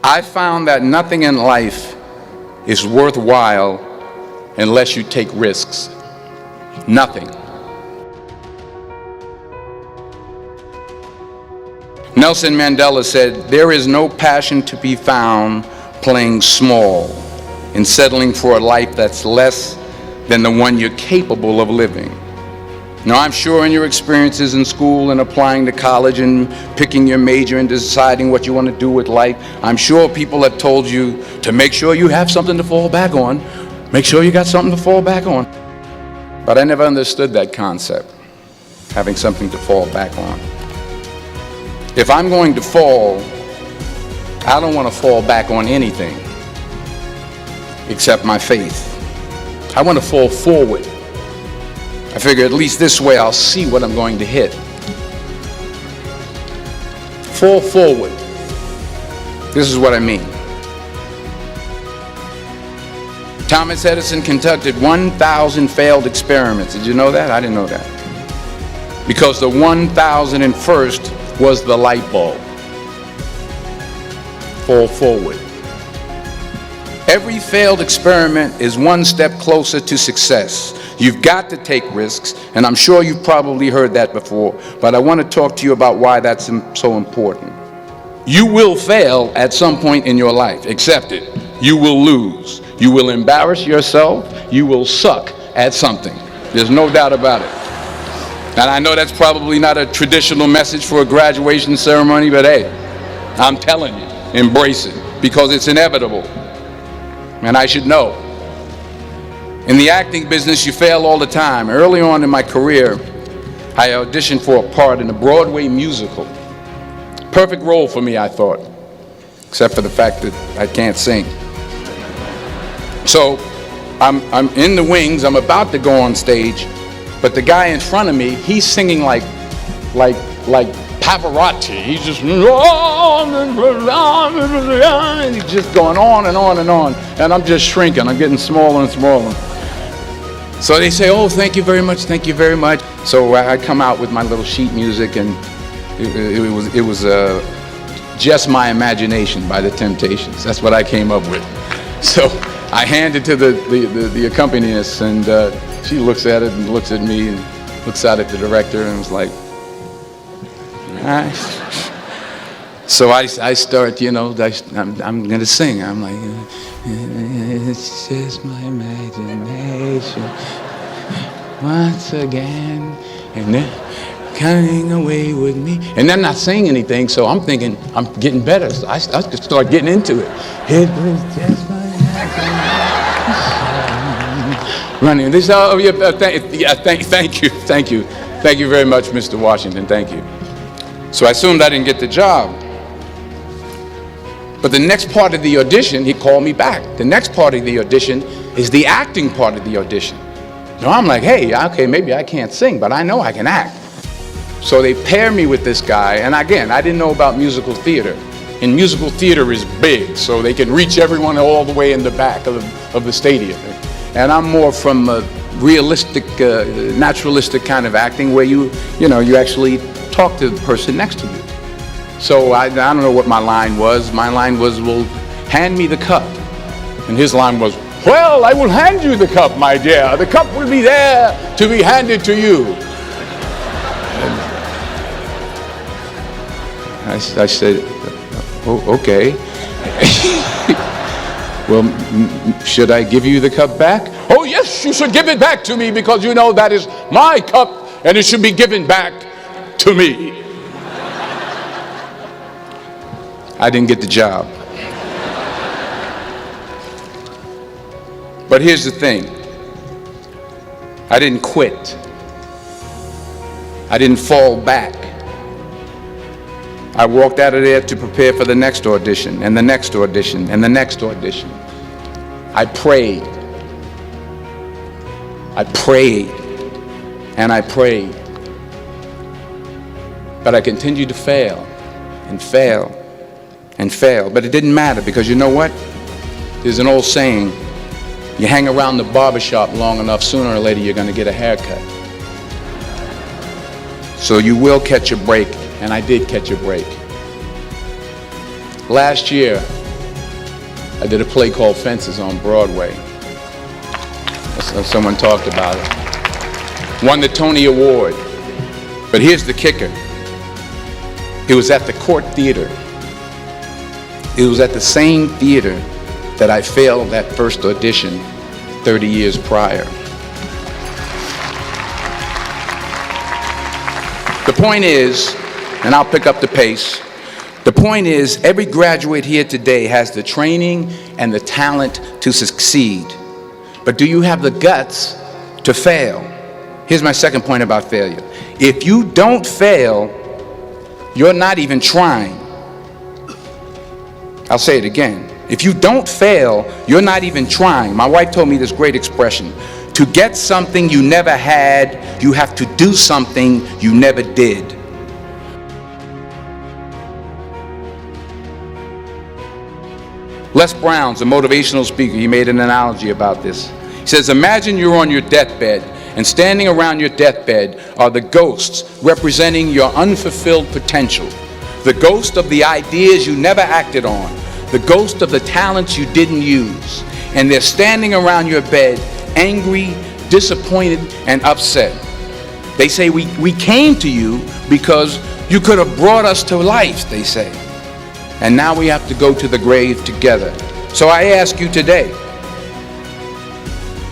I found that nothing in life is worthwhile unless you take risks. Nothing. Nelson Mandela said, "There is no passion to be found playing small and settling for a life that's less than the one you're capable of living." Now, I'm sure in your experiences in school and applying to college and picking your major and deciding what you want to do with life, I'm sure people have told you to make sure you have something to fall back on. Make sure you got something to fall back on. But I never understood that concept, having something to fall back on. If I'm going to fall, I don't want to fall back on anything except my faith. I want to fall forward. I figure at least this way I'll see what I'm going to hit. Fall forward. This is what I mean. Thomas Edison conducted 1,000 failed experiments. Did you know that? I didn't know that. Because the 1,001st was the light bulb. Fall forward. Every failed experiment is one step closer to success. You've got to take risks, and I'm sure you've probably heard that before, but I want to talk to you about why that's so important. You will fail at some point in your life. Accept it. You will lose. You will embarrass yourself. You will suck at something. There's no doubt about it. And I know that's probably not a traditional message for a graduation ceremony, but hey, I'm telling you, embrace it, because it's inevitable. And I should know. In the acting business, you fail all the time. Early on in my career, I auditioned for a part in a Broadway musical. Perfect role for me, I thought, except for the fact that I can't sing. So I'm in the wings, I'm about to go on stage, but the guy in front of me, he's singing like Pavarotti. He's just, and he's just going on and on and on, and I'm just shrinking. I'm getting smaller and smaller. So they say, "Oh, thank you very much, thank you very much." So I come out with my little sheet music, and it was Just My Imagination by the Temptations. That's what I came up with. So I hand it to the accompanist, and she looks at it and looks at me and looks out at the director and was like, "Nice." So I start, I'm going to sing. I'm like, "It's just my imagination once again, and they're coming away with me." And they're not saying anything, so I'm thinking I'm getting better. So I start getting into it. It was just my imagination. Running. This, oh, yeah, thank you very much, Mr. Washington. Thank you. So I assumed I didn't get the job. But the next part of the audition, he called me back. The next part of the audition is the acting part of the audition. So I'm like, hey, okay, maybe I can't sing, but I know I can act. So they pair me with this guy, and again, I didn't know about musical theater. And musical theater is big, so they can reach everyone all the way in the back of the stadium. And I'm more from a realistic, naturalistic kind of acting where you actually talk to the person next to you. So I don't know what my line was. My line was, "Well, hand me the cup." And his line was, "Well, I will hand you the cup, my dear. The cup will be there to be handed to you." And I said, "Oh, okay." "Well, should I give you the cup back?" "Oh, yes, you should give it back to me, because that is my cup and it should be given back to me." I didn't get the job. But here's the thing. I didn't quit. I didn't fall back. I walked out of there to prepare for the next audition, and the next audition, and the next audition. I prayed. I prayed. And I prayed. But I continued to fail and fail and fail. But it didn't matter, because you know what? There's an old saying, you hang around the barbershop long enough, sooner or later you're going to get a haircut. So you will catch a break, and I did catch a break. Last year, I did a play called Fences on Broadway. Someone talked about it. Won the Tony Award. But here's the kicker. It was at the Court Theater. It was at the same theater that I failed that first audition 30 years prior. The point is, and I'll pick up the pace, the point is every graduate here today has the training and the talent to succeed. But do you have the guts to fail? Here's my second point about failure. If you don't fail, you're not even trying. I'll say it again. If you don't fail, you're not even trying. My wife told me this great expression. To get something you never had, you have to do something you never did. Les Brown's a motivational speaker. He made an analogy about this. He says, imagine you're on your deathbed, and standing around your deathbed are the ghosts representing your unfulfilled potential. The ghost of the ideas you never acted on. The ghost of the talents you didn't use. And they're standing around your bed, angry, disappointed, and upset. They say, we came to you because you could have brought us to life, they say. And now we have to go to the grave together. So I ask you today,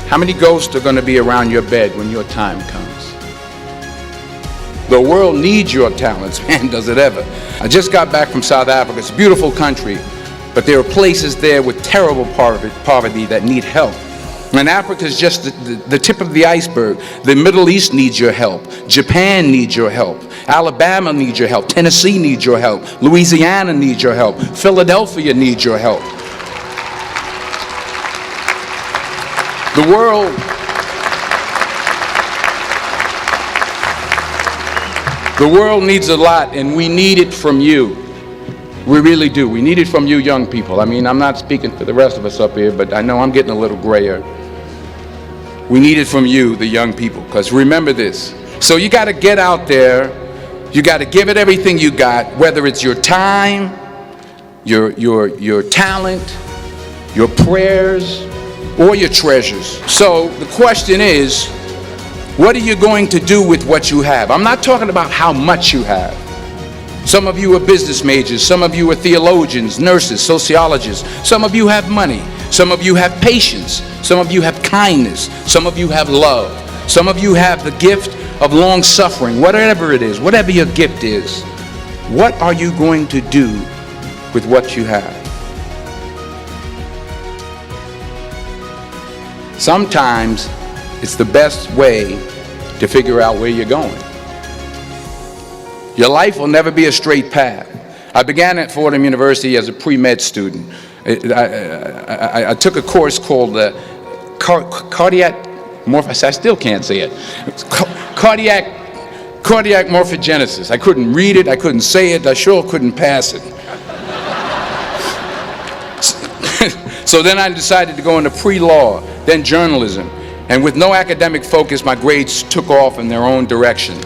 how many ghosts are going to be around your bed when your time comes? The world needs your talents, man, does it ever. I just got back from South Africa. It's a beautiful country, but there are places there with terrible poverty that need help. And Africa is just the tip of the iceberg. The Middle East needs your help. Japan needs your help. Alabama needs your help. Tennessee needs your help. Louisiana needs your help. Philadelphia needs your help. The world needs a lot, and we need it from you. We really do. We need it from you young people. I mean, I'm not speaking for the rest of us up here, but I know I'm getting a little grayer. We need it from you, the young people, because remember this. So you got to get out there. You got to give it everything you got, whether it's your time, your talent, your prayers, or your treasures. So the question is, what are you going to do with what you have? I'm not talking about how much you have. Some of you are business majors. Some of you are theologians, nurses, sociologists. Some of you have money. Some of you have patience. Some of you have kindness. Some of you have love. Some of you have the gift of long suffering. Whatever it is, whatever your gift is, what are you going to do with what you have? Sometimes it's the best way to figure out where you're going. Your life will never be a straight path. I began at Fordham University as a pre-med student. I took a course called cardiac morphogenesis. I still can't say it. Cardiac morphogenesis. I couldn't read it. I couldn't say it. I sure couldn't pass it. So then I decided to go into pre-law, then journalism. And with no academic focus, my grades took off in their own direction.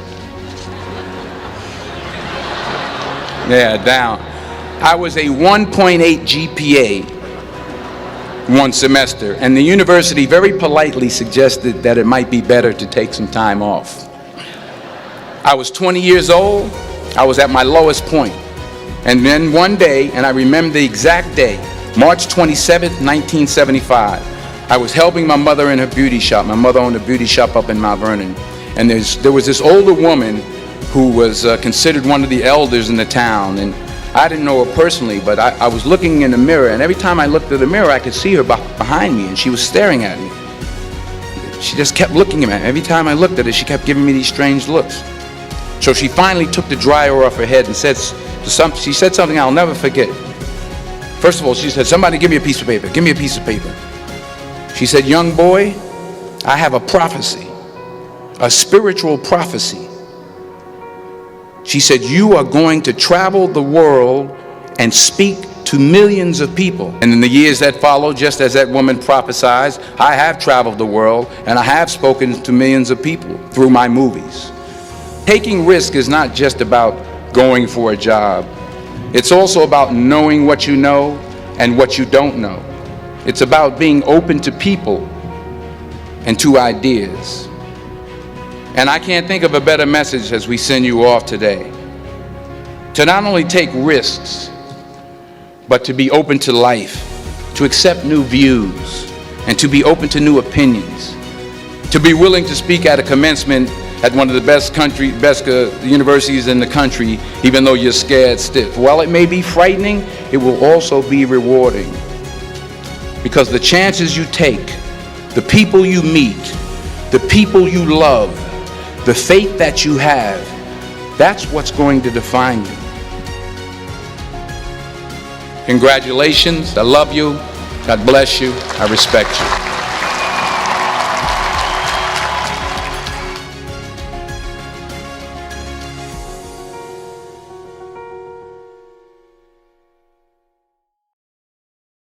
Yeah, down. I was a 1.8 GPA one semester, and the university very politely suggested that it might be better to take some time off. I was 20 years old. I was at my lowest point. And then one day, and I remember the exact day, March 27th, 1975, I was helping my mother in her beauty shop. My mother owned a beauty shop up in Mount Vernon. And there was this older woman who was considered one of the elders in the town. And I didn't know her personally, but I was looking in the mirror, and every time I looked at the mirror, I could see her behind me, and she was staring at me. She just kept looking at me. Every time I looked at her, she kept giving me these strange looks. So she finally took the dryer off her head and she said something I'll never forget. First of all, she said, "Somebody give me a piece of paper. Give me a piece of paper." She said, "Young boy, I have a prophecy, a spiritual prophecy." She said, "You are going to travel the world and speak to millions of people." And in the years that followed, just as that woman prophesied, I have traveled the world and I have spoken to millions of people through my movies. Taking risk is not just about going for a job. It's also about knowing what you know and what you don't know. It's about being open to people and to ideas. And I can't think of a better message as we send you off today. To not only take risks, but to be open to life, to accept new views, and to be open to new opinions, to be willing to speak at a commencement at one of the best universities in the country, even though you're scared stiff. While it may be frightening, it will also be rewarding. Because the chances you take, the people you meet, the people you love, the faith that you have, that's what's going to define you. Congratulations. I love you. God bless you. I respect you.